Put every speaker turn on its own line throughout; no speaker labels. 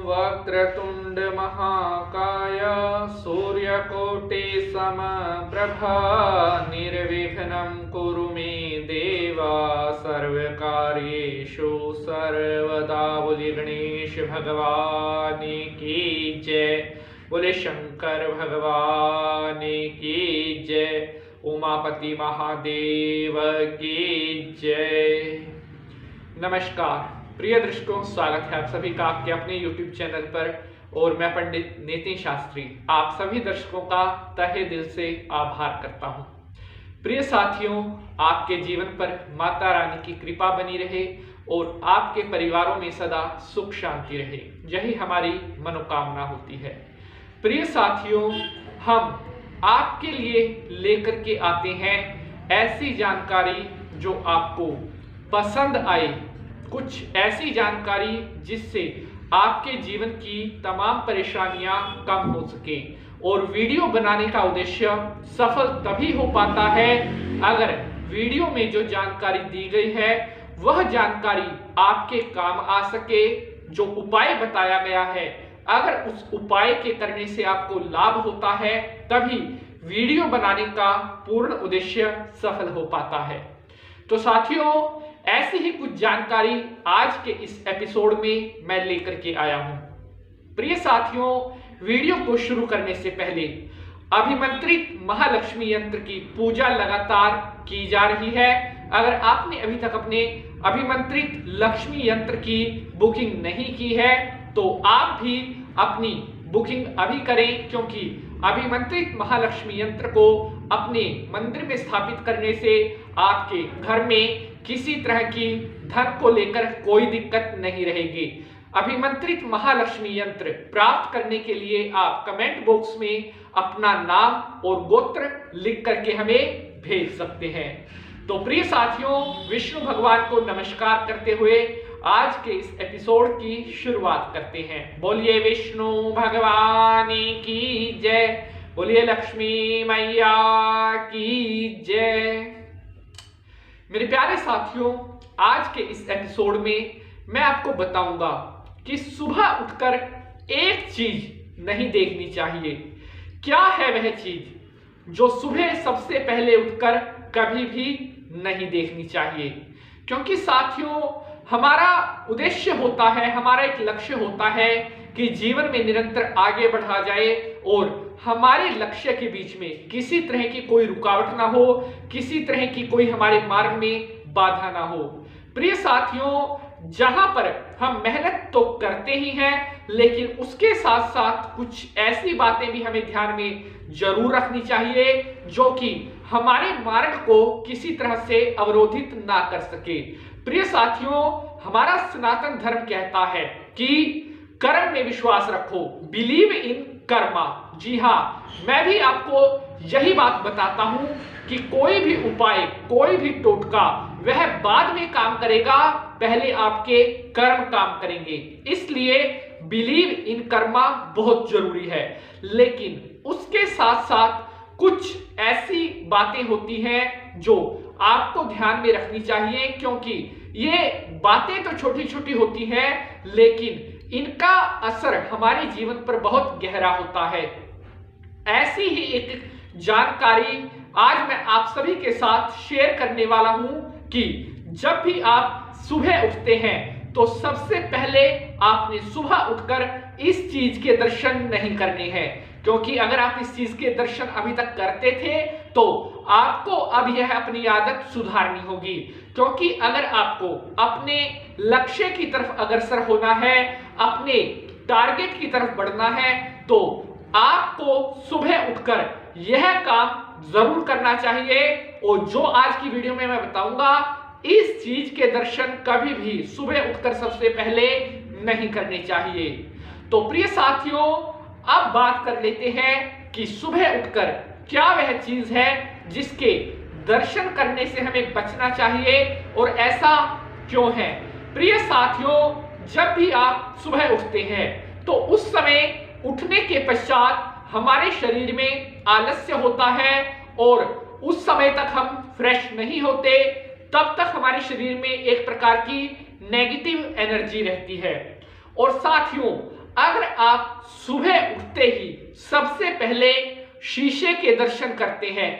वक्रतुंड महाकाय सूर्यकोटि समप्रभा निर्विघ्नं कुरु मे देवा सर्वकार्येषु सर्वदा। बोले गणेश भगवान की जय, बोले शंकर भगवान की जय, उमापति महादेव की जय। नमस्कार प्रिय दर्शकों, स्वागत है आप सभी का आपके अपने YouTube चैनल पर और मैं पंडित नितिन शास्त्री आप सभी दर्शकों का तहे दिल से आभार करता हूं। प्रिय साथियों, आपके जीवन पर माता रानी की कृपा बनी रहे और आपके परिवारों में सदा सुख शांति रहे, यही हमारी मनोकामना होती है। प्रिय साथियों, हम आपके लिए लेकर के आते हैं ऐसी जानकारी जो आपको पसंद आए, कुछ ऐसी जानकारी जिससे आपके जीवन की तमाम परेशानियां कम हो सके। और वीडियो बनाने का उद्देश्य सफल तभी हो पाता है अगर वीडियो में जो जानकारी दी गई है वह जानकारी आपके काम आ सके। जो उपाय बताया गया है, अगर उस उपाय के करने से आपको लाभ होता है तभी वीडियो बनाने का पूर्ण उद्देश्य सफल हो पाता है। तो साथियों, ऐसी ही कुछ जानकारी आज के इस एपिसोड में मैं लेकर के आया हूं। प्रिय साथियों, वीडियो को शुरू करने से पहले अभिमंत्रित महालक्ष्मी यंत्र की पूजा लगातार की जा रही है। अगर आपने अभी तक अपने अभिमंत्रित लक्ष्मी यंत्र की बुकिंग नहीं की है तो आप भी अपनी बुकिंग अभी करें, क्योंकि अभिमंत्रित महालक्ष्मी यंत्र को अपने मंदिर में स्थापित करने से आपके घर में किसी तरह की धन को लेकर कोई दिक्कत नहीं रहेगी। अभिमंत्रित महालक्ष्मी यंत्र प्राप्त करने के लिए आप कमेंट बॉक्स में अपना नाम और गोत्र लिख करके हमें भेज सकते हैं। तो प्रिय साथियों, विष्णु भगवान को नमस्कार करते हुए आज के इस एपिसोड की शुरुआत करते हैं। बोलिए विष्णु भगवान की जय, बोलिए लक्ष्मी मैया की जय। मेरे प्यारे साथियों, आज के इस एपिसोड में मैं आपको बताऊंगा कि सुबह उठकर एक चीज नहीं देखनी चाहिए। क्या है वह चीज जो सुबह सबसे पहले उठकर कभी भी नहीं देखनी चाहिए? क्योंकि साथियों, हमारा उद्देश्य होता है, हमारा एक लक्ष्य होता है कि जीवन में निरंतर आगे बढ़ा जाए और हमारे लक्ष्य के बीच में किसी तरह की कोई रुकावट ना हो, किसी तरह की कोई हमारे मार्ग में बाधा ना हो। प्रिय साथियों, जहां पर हम मेहनत तो करते ही हैं, लेकिन उसके साथ साथ कुछ ऐसी बातें भी हमें ध्यान में जरूर रखनी चाहिए जो कि हमारे मार्ग को किसी तरह से अवरोधित ना कर सके। प्रिय साथियों, हमारा सनातन धर्म कहता है कि कर्म में विश्वास रखो, बिलीव इन कर्मा। जी हाँ, मैं भी आपको यही बात बताता हूं कि कोई भी उपाय, कोई भी टोटका वह बाद में काम करेगा, पहले आपके कर्म काम करेंगे। इसलिए बिलीव इन कर्मा बहुत जरूरी है। लेकिन उसके साथ साथ कुछ ऐसी बातें होती हैं जो आपको ध्यान में रखनी चाहिए, क्योंकि ये बातें तो छोटी छोटी होती हैं लेकिन इनका असर हमारे जीवन पर बहुत गहरा होता है। ऐसी ही एक जानकारी आज मैं आप सभी के साथ शेयर करने वाला हूं कि जब भी आप सुबह उठते हैं तो सबसे पहले आपने सुबह उठकर इस चीज के दर्शन नहीं करने हैं। क्योंकि अगर आप इस चीज के दर्शन अभी तक करते थे तो आपको अब यह अपनी आदत सुधारनी होगी। क्योंकि अगर आपको अपने लक्ष्य की तरफ अग्रसर होना है, अपने टारगेट की तरफ बढ़ना है, तो आपको सुबह उठकर यह काम जरूर करना चाहिए। और जो आज की वीडियो में मैं बताऊंगा, इस चीज के दर्शन कभी भी सुबह उठकर सबसे पहले नहीं करने चाहिए। तो प्रिय साथियों, अब बात कर लेते हैं कि सुबह उठकर क्या वह चीज है जिसके दर्शन करने से हमें बचना चाहिए और ऐसा क्यों है। प्रिय साथियों, जब भी आप सुबह उठते हैं तो उस समय उठने के पश्चात हमारे शरीर में आलस्य होता है और उस समय तक हम फ्रेश नहीं होते, तब तक हमारे शरीर में एक प्रकार की नेगेटिव एनर्जी रहती है। और साथियों, अगर आप सुबह उठते ही सबसे पहले शीशे के दर्शन करते हैं,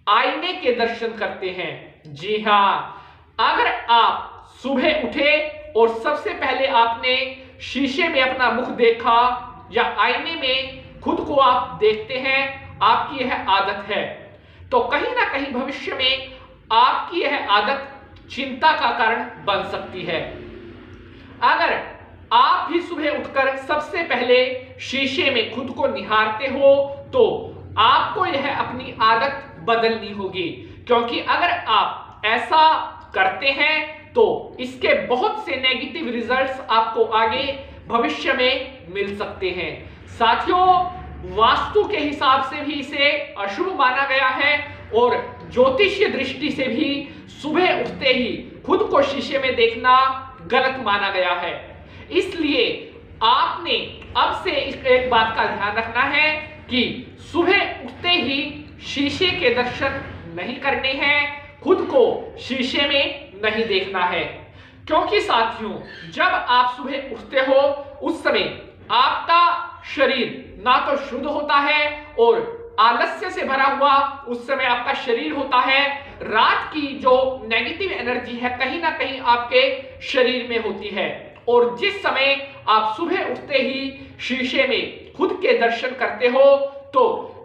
आईने के दर्शन करते हैं, जी हाँ, अगर आप सुबह उठे और सबसे पहले आपने शीशे में अपना मुख देखा या आईने में खुद को आप देखते हैं, आपकी यह आदत है, तो कहीं ना कहीं भविष्य में आपकी यह आदत चिंता का कारण बन सकती है। अगर आप भी सुबह उठकर सबसे पहले शीशे में खुद को निहारते हो तो आपको यह अपनी आदत बदलनी होगी, क्योंकि अगर आप ऐसा करते हैं तो इसके बहुत से नेगेटिव रिजल्ट्स आपको आगे भविष्य में मिल सकते हैं। साथियों, वास्तु के हिसाब से भी इसे अशुभ माना गया है और ज्योतिषीय दृष्टि से भी सुबह उठते ही खुद को शीशे में देखना गलत माना गया है। इसलिए आपने अब से एक बात का ध्यान रखना है कि सुबह उठते ही शीशे के दर्शन नहीं करने हैं, खुद को शीशे में नहीं देखना है, क्योंकि साथियों जब आप सुबह उठते हो उस समय आपका शरीर ना तो शुद्ध होता है और आलस्य से भरा हुआ उस समय आपका शरीर होता है। रात की जो नेगेटिव एनर्जी है कहीं ना कहीं आपके शरीर में होती है, और जिस समय आप सुबह उठते ही शीशे में खुद के दर्शन करते हो तो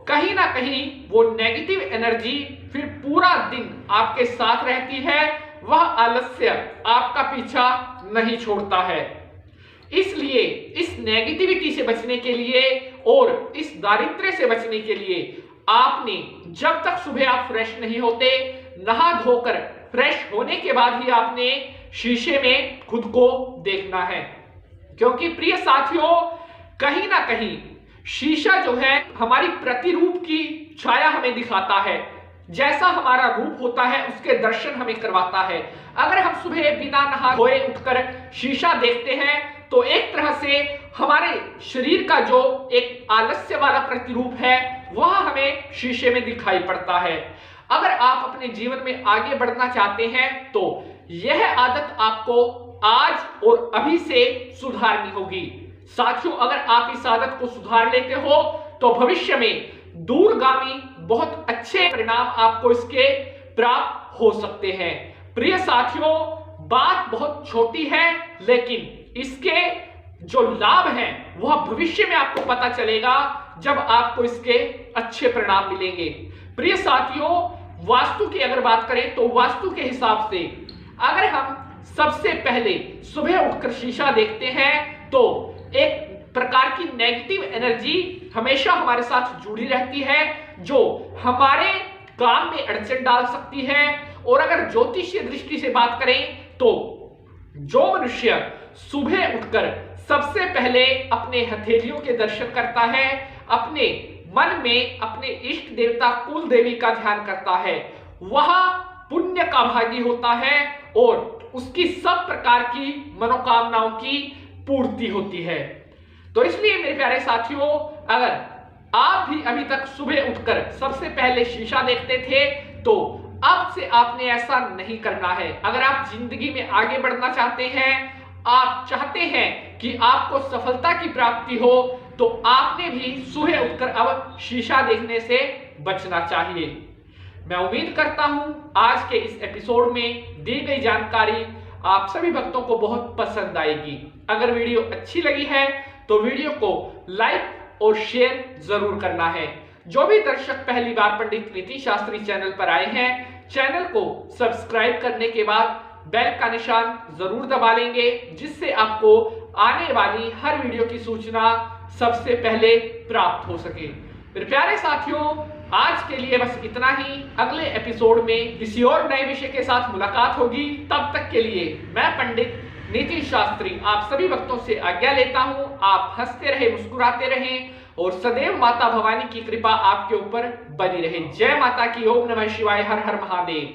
कहीं ना कहीं वो नेगेटिव एनर्जी फिर पूरा दिन आपके साथ रहती है, वह आलस्य आपका पीछा नहीं छोड़ता है। इसलिए इस नेगेटिविटी से बचने के लिए और इस दारिद्र्य से बचने के लिए आपने जब तक सुबह आप फ्रेश नहीं होते, नहा धोकर फ्रेश होने के बाद ही आपने शीशे में खुद को देखना है, क्योंकि प्रिय साथियों कहीं ना कहीं शीशा जो है हमारी प्रतिरूप की छाया हमें दिखाता है, जैसा हमारा रूप होता है उसके दर्शन हमें करवाता है। अगर हम सुबह बिना नहा धोए उठकर शीशा देखते हैं तो एक तरह से हमारे शरीर का जो एक आलस्य वाला प्रतिरूप है वह हमें शीशे में दिखाई पड़ता है। अगर आप अपने जीवन में आगे बढ़ना चाहते हैं तो यह आदत आपको आज और अभी से सुधारनी होगी। साथियों, अगर आप इस आदत को सुधार लेते हो तो भविष्य में दूरगामी बहुत अच्छे परिणाम आपको इसके प्राप्त हो सकते हैं। प्रिय साथियों, बात बहुत छोटी है लेकिन इसके जो लाभ हैं वह भविष्य में आपको पता चलेगा जब आपको इसके अच्छे परिणाम मिलेंगे। प्रिय साथियों, वास्तु की अगर बात करें तो वास्तु के हिसाब से अगर हम सबसे पहले सुबह उठकर शीशा देखते हैं तो एक प्रकार की नेगेटिव एनर्जी हमेशा हमारे साथ जुड़ी रहती है जो हमारे काम में अड़चन डाल सकती है। और अगर ज्योतिषीय दृष्टि से बात करें तो जो मनुष्य सुबह उठकर सबसे पहले अपने हथेलियों के दर्शन करता है, अपने मन में अपने इष्ट देवता कुल देवी का ध्यान करता है, वह पुण्य का भागी होता है और उसकी सब प्रकार की मनोकामनाओं की पूर्ति होती है। तो इसलिए मेरे प्यारे साथियों, अगर आप भी अभी तक सुबह उठकर सबसे पहले शीशा देखते थे तो अब से आपने ऐसा नहीं करना है। अगर आप जिंदगी में आगे बढ़ना चाहते हैं, आप चाहते हैं कि आपको सफलता की प्राप्ति हो, तो आपने भी सुबह उठकर अब शीशा देखने से बचना चाहिए। मैं उम्मीद करता हूं आज के इस एपिसोड में दी गई जानकारी आप सभी भक्तों को बहुत पसंद आएगी। अगर वीडियो अच्छी लगी है तो वीडियो को लाइक और शेयर जरूर करना है। जो भी दर्शक पहली बार पंडित नीतीश शास्त्री चैनल पर आए हैं, चैनल को सब्सक्राइब करने के बाद बेल का निशान जरूर दबा लेंगे, जिससे आपको आने वाली हर वीडियो की सूचना सबसे पहले प्राप्त हो सके। मेरे प्यारे साथियों, आज के लिए बस इतना ही। अगले एपिसोड में किसी और नए विषय के साथ मुलाकात होगी। तब तक के लिए मैं पंडित नीतीश शास्त्री आप सभी भक्तों से आज्ञा लेता हूं। आप हंसते रहे, मुस्कुराते रहें और सदैव माता भवानी की कृपा आपके ऊपर बनी रहे। जय माता की। ओम नमः शिवाय। हर हर महादेव।